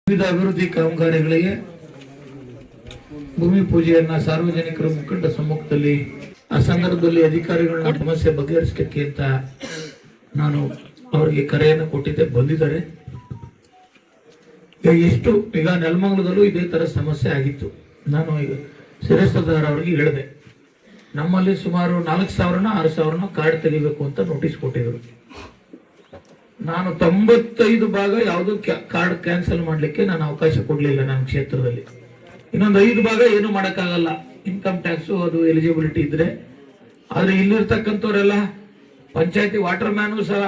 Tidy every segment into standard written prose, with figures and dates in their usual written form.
ವಿವಿಧ ಅಭಿವೃದ್ಧಿ ಕಾಮಗಾರಿಗಳಿಗೆ ಭೂಮಿ ಪೂಜೆಯನ್ನ ಸಾರ್ವಜನಿಕರ ಮುಖಂಡ ಸಮ್ಮುಖದಲ್ಲಿ ಆ ಸಂದರ್ಭದಲ್ಲಿ ಅಧಿಕಾರಿಗಳನ್ನ ಸಮಸ್ಯೆ ಬಗೆಹರಿಸಲಿಕ್ಕೆ ಅಂತ ನಾನು ಅವರಿಗೆ ಕರೆಯನ್ನು ಕೊಟ್ಟಿದ್ದೆ, ಬಂದಿದ್ದಾರೆ. ಈಗ ನೆಲಮಂಗಲದಲ್ಲೂ ಇದೇ ತರ ಸಮಸ್ಯೆ ಆಗಿತ್ತು. ನಾನು ಈಗ ಶಿರಸ್ತದಾರ್ ಅವರಿಗೆ ಹೇಳಿದೆ, ನಮ್ಮಲ್ಲಿ ಸುಮಾರು 4,000-6,000 ಕಾರ್ಡ್ ತೆಗಿಬೇಕು ಅಂತ ನೋಟಿಸ್ ಕೊಟ್ಟಿದ್ರು. ನಾನು 95 ಭಾಗ ಯಾವುದು ಕಾರ್ಡ್ ಕ್ಯಾನ್ಸಲ್ ಮಾಡ್ಲಿಕ್ಕೆ ನಾನು ಅವಕಾಶ ಕೊಡ್ಲಿಲ್ಲ ನನ್ನ ಕ್ಷೇತ್ರದಲ್ಲಿ. ಇನ್ನೊಂದು 5 ಭಾಗ ಏನು ಮಾಡಕ್ಕಾಗಲ್ಲ, ಇನ್ಕಮ್ ಟ್ಯಾಕ್ಸ್ ಅದು ಎಲಿಜಿಬಿಲಿಟಿ ಇದ್ರೆ. ಆದ್ರೆ ಇಲ್ಲಿರ್ತಕ್ಕಂಥವ್ರೆಲ್ಲ ಪಂಚಾಯತಿ ವಾಟರ್ ಮ್ಯಾನು ಸಹ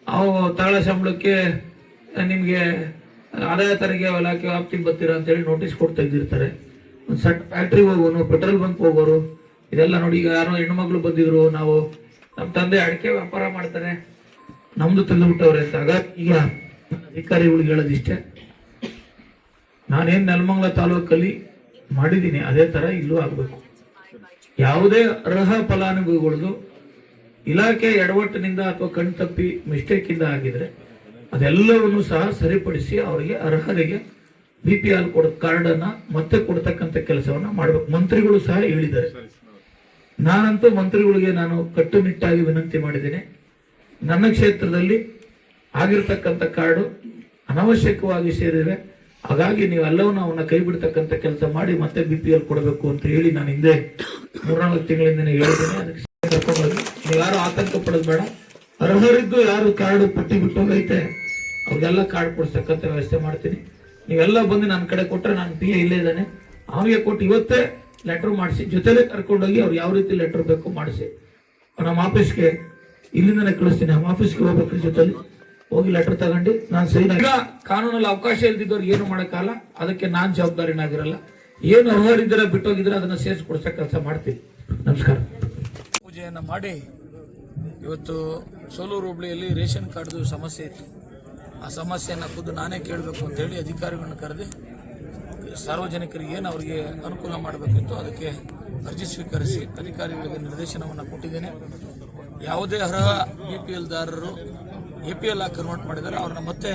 ಅವು ತಗಳ ಸಂಬಳಕ್ಕೆ ನಿಮ್ಗೆ ಆದಾಯ ತೆರಿಗೆ ಇಲಾಖೆ ವ್ಯಾಪ್ತಿಗೆ ಬರ್ತೀರಾ ಅಂತೇಳಿ ನೋಟಿಸ್ ಕೊಡ್ತಾ ಇದ್ದಿರ್ತಾರೆ. ಒಂದು ಸಣ್ಣ ಫ್ಯಾಕ್ಟ್ರಿಗೆ ಹೋಗೋನು, ಪೆಟ್ರೋಲ್ ಬಂಕ್ ಹೋಗೋರು, ಇದೆಲ್ಲ ನೋಡಿ. ಈಗ ಯಾರೋ ಹೆಣ್ಮಕ್ಳು ಬಂದಿದ್ರು, ನಾವು ನಮ್ಮ ತಂದೆ ಅಡಿಕೆ ವ್ಯಾಪಾರ ಮಾಡ್ತಾರೆ, ನಮ್ದು ತಂದುಬಿಟ್ಟವ್ರೆ ಅಂತ. ಹಾಗಾಗಿ ಈಗ ಅಧಿಕಾರಿಗಳಿಗೆ ಹೇಳೋದಿಷ್ಟೇ, ನಾನೇನು ನೆಲಮಂಗಲ ತಾಲೂಕಲ್ಲಿ ಮಾಡಿದ್ದೀನಿ ಅದೇ ತರ ಇಲ್ಲೂ ಆಗಬೇಕು. ಯಾವುದೇ ಅರ್ಹ ಫಲಾನುಭವಿಗಳದು ಇಲಾಖೆ ಎಡವಟ್ಟಿನಿಂದ ಅಥವಾ ಕಣ್ತಪ್ಪಿ ಮಿಸ್ಟೇಕ್ ಇಂದ ಆಗಿದ್ರೆ ಅದೆಲ್ಲವನ್ನು ಸಹ ಸರಿಪಡಿಸಿ ಅವರಿಗೆ ಅರ್ಹರಿಗೆ BPL ಕಾರ್ಡ್ ಅನ್ನ ಮತ್ತೆ ಕೊಡ್ತಕ್ಕಂಥ ಕೆಲಸವನ್ನ ಮಾಡಬೇಕು. ಮಂತ್ರಿಗಳು ಸಹ ಹೇಳಿದ್ದಾರೆ. ನಾನಂತೂ ಮಂತ್ರಿಗಳಿಗೆ ನಾನು ಕಟ್ಟುನಿಟ್ಟಾಗಿ ವಿನಂತಿ ಮಾಡಿದ್ದೇನೆ, ನನ್ನ ಕ್ಷೇತ್ರದಲ್ಲಿ ಆಗಿರ್ತಕ್ಕಂಥ ಕಾರ್ಡು ಅನವಶ್ಯಕವಾಗಿ ಸೇರಿವೆ, ಹಾಗಾಗಿ ನೀವೆಲ್ಲವನ್ನ ಅವನ್ನ ಕೈ ಬಿಡ್ತಕ್ಕಂಥ ಕೆಲಸ ಮಾಡಿ ಮತ್ತೆ BPL ಕೊಡಬೇಕು ಅಂತ ಹೇಳಿ ನಾನು ಹಿಂದೆ 3-4 ತಿಂಗಳಿಂದ ಹೇಳಿದ್ದೇನೆ. ಅದಕ್ಕೆ ಕರ್ಕೊಂಡೋಗಿ ನೀವು ಯಾರು ಆತಂಕ ಪಡೋದು ಬೇಡ. ಅರ್ಹರಿದ್ದು ಯಾರು ಕಾರ್ಡು ಪಟ್ಟಿ ಬಿಟ್ಟೋಗೈತೆ ಅವ್ರಿಗೆಲ್ಲ ಕಾರ್ಡ್ ಕೊಡ್ಸಕ್ಕಂಥ ವ್ಯವಸ್ಥೆ ಮಾಡ್ತೀನಿ. ನೀವೆಲ್ಲ ಬಂದು ನನ್ನ ಕಡೆ ಕೊಟ್ಟರೆ ನಾನು PA ಇಲ್ಲೇ ಇದ್ದಾನೆ, ಅವನಿಗೆ ಕೊಟ್ಟು ಇವತ್ತೇ ಲೆಟರ್ ಮಾಡಿಸಿ ಜೊತೆಲೆ ಕರ್ಕೊಂಡೋಗಿ ಅವ್ರು ಯಾವ ರೀತಿ ಲೆಟರ್ ಬೇಕು ಮಾಡಿಸಿ ನಮ್ಮ ಆಫೀಸ್ಗೆ ಇಲ್ಲಿಂದನೇ ಕಳಿಸ್ತೀನಿ. ನಮ್ಮ ಆಫೀಸ್ಗೆ ಹೋಗ್ಬೇಕು, ಜೊತೆಲಿ ಹೋಗಿ ಲೆಟರ್ ತಗೊಂಡು ನಾನು ಸೈನ್. ಈಗ ಕಾನೂನಲ್ಲಿ ಅವಕಾಶ ಇಲ್ದಿದ್ದವ್ರಿಗೆ ಏನು ಮಾಡೋಕ್ಕಲ್ಲ, ಅದಕ್ಕೆ ನಾನ್ ಜವಾಬ್ದಾರಿನಾಗಿರಲ್ಲ. ಏನು ಅರ್ಹರಿದ್ರೆ ಬಿಟ್ಟೋಗಿದ್ರೆ ಅದನ್ನ ಸೇರಿಸ್ಕೊಡ್ಸೋ ಕೆಲಸ ಮಾಡ್ತೀನಿ. ನಮಸ್ಕಾರ. ಪೂಜೆಯನ್ನ ಮಾಡಿ ಇವತ್ತು ಸೋಲೂರು ಹೋಬಳಿಯಲ್ಲಿ ರೇಷನ್ ಕಾರ್ಡ್ದು ಸಮಸ್ಯೆ ಇತ್ತು. ಆ ಸಮಸ್ಯೆಯನ್ನು ಖುದ್ದು ನಾನೇ ಕೇಳಬೇಕು ಅಂತೇಳಿ ಅಧಿಕಾರಿಗಳನ್ನ ಕರೆದು ಸಾರ್ವಜನಿಕರಿಗೆ ಏನು ಅವರಿಗೆ ಅನುಕೂಲ ಮಾಡಬೇಕಿತ್ತು ಅದಕ್ಕೆ ಅರ್ಜಿ ಸ್ವೀಕರಿಸಿ ಅಧಿಕಾರಿಗಳಿಗೆ ನಿರ್ದೇಶನವನ್ನು ಕೊಟ್ಟಿದ್ದೇನೆ. ಯಾವುದೇ ಅರ್ಹ BPL ದಾರರು APL ಆಗಿ ಕನ್ವರ್ಟ್ ಮಾಡಿದರೆ ಅವ್ರನ್ನ ಮತ್ತೆ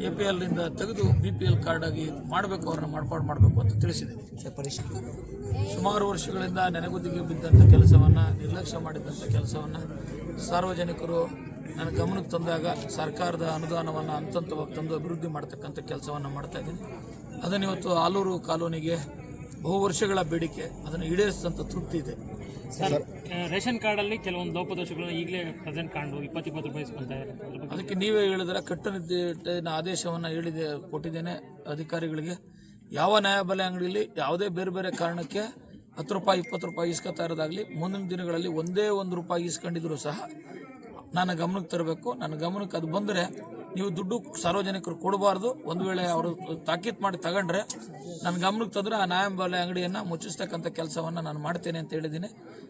APL ನಿಂದ ತೆಗೆದು BPL ಕಾರ್ಡ್ ಆಗಿ ಮಾಡಬೇಕು, ಅವ್ರನ್ನ ಮಾರ್ಪಾಡು ಮಾಡಬೇಕು ಅಂತ ತಿಳಿಸಿದ್ದೀನಿ. ಸುಮಾರು ವರ್ಷಗಳಿಂದ ನೆನೆಗುದಿಗೆ ಬಿದ್ದಂಥ ಕೆಲಸವನ್ನು, ನಿರ್ಲಕ್ಷ್ಯ ಮಾಡಿದಂಥ ಕೆಲಸವನ್ನು ಸಾರ್ವಜನಿಕರು ನನ್ನ ಗಮನಕ್ಕೆ ತಂದಾಗ ಸರ್ಕಾರದ ಅನುದಾನವನ್ನು ಹಂತವಾಗಿ ತಂದು ಅಭಿವೃದ್ಧಿ ಮಾಡ್ತಕ್ಕಂಥ ಕೆಲಸವನ್ನು ಮಾಡ್ತಾ ಇದ್ದೀನಿ. ಅದನ್ನು ಇವತ್ತು ಆಲೂರು ಕಾಲೋನಿಗೆ ಬಹು ವರ್ಷಗಳ ಬೇಡಿಕೆ, ಅದನ್ನು ಈಡೇರಿಸಿದಂಥ ತೃಪ್ತಿ ಇದೆ. ಸರ್, ರೇಷನ್ ಕಾರ್ಡಲ್ಲಿ ಕೆಲವೊಂದು ಲೋಪದೋಷಗಳನ್ನು ಈಗಲೇ ಪ್ರೆಸೆಂಟ್ ಕಾಣು 20 ರೂಪಾಯಿ ಇಸ್ಕೊಳ್ತಾ ಇದ್ದಾರೆ. ಅದಕ್ಕೆ ನೀವೇ ಹೇಳಿದ್ರೆ ಕಟ್ಟುನಿಟ್ಟಿನ ಆದೇಶವನ್ನು ಕೊಟ್ಟಿದ್ದೇನೆ ಅಧಿಕಾರಿಗಳಿಗೆ. ಯಾವ ನ್ಯಾಯಬೆಲೆ ಅಂಗಡಿಯಲ್ಲಿ ಯಾವುದೇ ಬೇರೆ ಬೇರೆ ಕಾರಣಕ್ಕೆ 10 ರೂಪಾಯಿ 20 ರೂಪಾಯಿ ಇಸ್ಕೊತಾ ಇರೋದಾಗಲಿ, ಮುಂದಿನ ದಿನಗಳಲ್ಲಿ ಒಂದೇ ₹1 ಇಸ್ಕೊಂಡಿದ್ರು ಸಹ ನನ್ನ ಗಮನಕ್ಕೆ ತರಬೇಕು. ನನ್ನ ಗಮನಕ್ಕೆ ಅದು ಬಂದರೆ ನೀವು ದುಡ್ಡು ಸಾರ್ವಜನಿಕರು ಕೊಡಬಾರ್ದು. ಒಂದು ವೇಳೆ ಅವರು ತಾಕೀತು ಮಾಡಿ ತಗೊಂಡ್ರೆ ನನ್ನ ಗಮನಕ್ಕೆ ತಂದರೆ ಆ ನ್ಯಾಯಬೆಲೆ ಅಂಗಡಿಯನ್ನು ಮುಚ್ಚಿಸ್ತಕ್ಕಂಥ ಕೆಲಸವನ್ನು ನಾನು ಮಾಡ್ತೇನೆ ಅಂತ ಹೇಳಿದ್ದೀನಿ.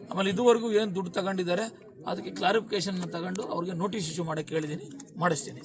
ಆಮೇಲೆ ಇದುವರೆಗೂ ಏನು ದುಡ್ಡು ತಗೊಂಡಿದ್ದಾರೆ ಅದಕ್ಕೆ ಕ್ಲಾರಿಫಿಕೇಶನ್ ತಗೊಂಡು ಅವ್ರಿಗೆ ನೋಟಿಸ್ ಇಶ್ಯೂ ಮಾಡೋಕ್ಕೆ ಹೇಳಿದ್ದೀನಿ, ಮಾಡಿಸ್ತೀನಿ.